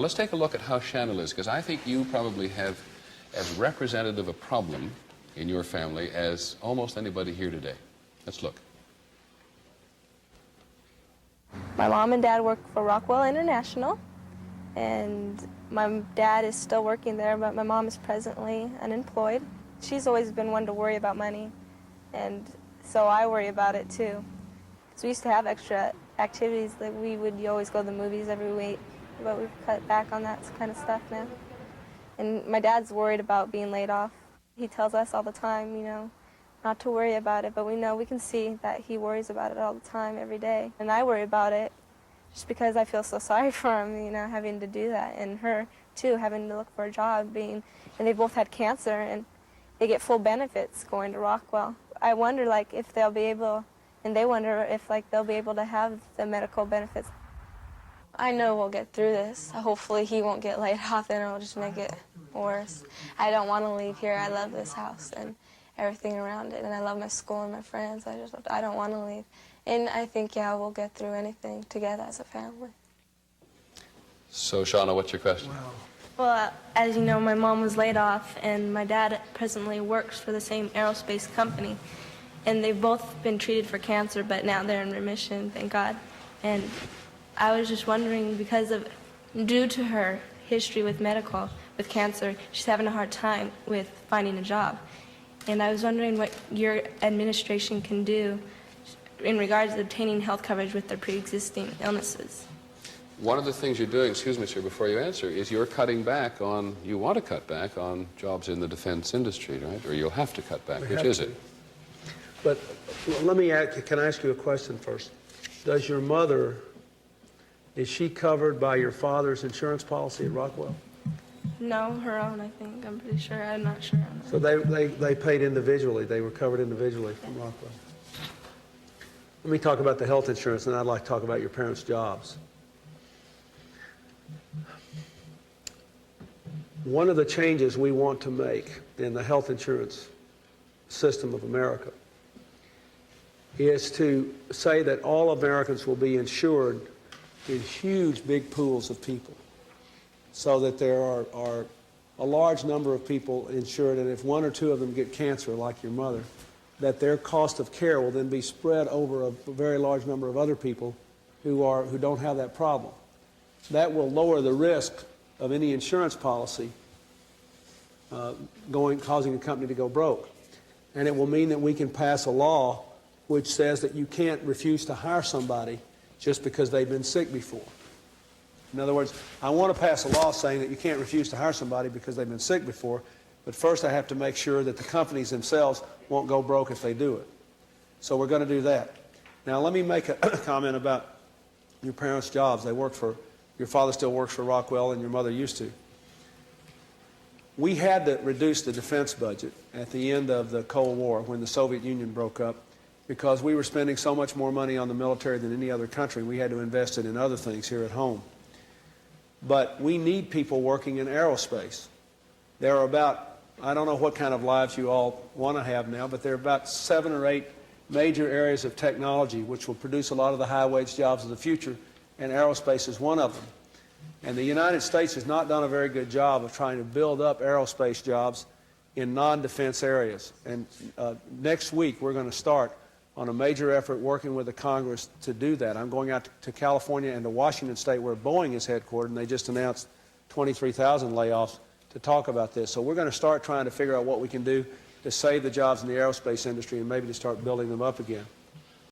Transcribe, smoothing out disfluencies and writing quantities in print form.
let's take a look at how Shanna lives, because I think you probably have as representative a problem in your family as almost anybody here today. Let's look. My mom and dad work for Rockwell International, and my dad is still working there, but my mom is presently unemployed. She's always been one to worry about money, and so I worry about it too. Because we used to have extra activities, like we would always go to the movies every week, but we've cut back on that kind of stuff now. And my dad's worried about being laid off. He tells us all the time, you know, not to worry about it, but we can see that he worries about it all the time, every day. And I worry about it just because I feel so sorry for him, you know, having to do that, and her too, having to look for a job, and they both had cancer, and they get full benefits going to Rockwell. I wonder, like, if they'll be able, and they wonder if, like, they'll be able to have the medical benefits. I know we'll get through this. Hopefully he won't get laid off, and it'll just make it worse. I don't want to leave here. I love this house and everything around it, and I love my school and my friends. I don't want to leave. And I think, yeah, we'll get through anything together as a family. So, Shauna, what's your question? Well, as you know, my mom was laid off, and my dad presently works for the same aerospace company. And they've both been treated for cancer, but now they're in remission, thank God. And I was just wondering, due to her history with cancer, she's having a hard time with finding a job. And I was wondering what your administration can do in regards to obtaining health coverage with their pre-existing illnesses. One of the things you're doing, excuse me, sir, before you answer, is you want to cut back on jobs in the defense industry, right? Or you'll have to cut back. Which is it? But let me ask, can I ask you a question first? Does your mother, is she covered by your father's insurance policy at Rockwell? No, her own, I think. I'm pretty sure. I'm not sure on that. So they paid individually. They were covered individually from Rockwell. Let me talk about the health insurance, and I'd like to talk about your parents' jobs. One of the changes we want to make in the health insurance system of America is to say that all Americans will be insured in huge, big pools of people, so that there are a large number of people insured, and if one or two of them get cancer, like your mother, that their cost of care will then be spread over a very large number of other people who don't have that problem. That will lower the risk of any insurance policy causing a company to go broke. And it will mean that we can pass a law which says that you can't refuse to hire somebody just because they've been sick before. In other words, I want to pass a law saying that you can't refuse to hire somebody because they've been sick before, but first I have to make sure that the companies themselves won't go broke if they do it. So we're going to do that. Now let me make a comment about your parents' jobs. Your father still works for Rockwell and your mother used to. We had to reduce the defense budget at the end of the Cold War when the Soviet Union broke up because we were spending so much more money on the military than any other country. We had to invest it in other things here at home. But we need people working in aerospace. There are about, I don't know what kind of lives you all want to have now, but there are about 7 or 8 major areas of technology which will produce a lot of the high-wage jobs of the future, and aerospace is one of them. And the United States has not done a very good job of trying to build up aerospace jobs in non-defense areas. And next week we're going to start on a major effort working with the Congress to do that. I'm going out to California and to Washington State where Boeing is headquartered, and they just announced 23,000 layoffs to talk about this. So we're going to start trying to figure out what we can do to save the jobs in the aerospace industry and maybe to start building them up again.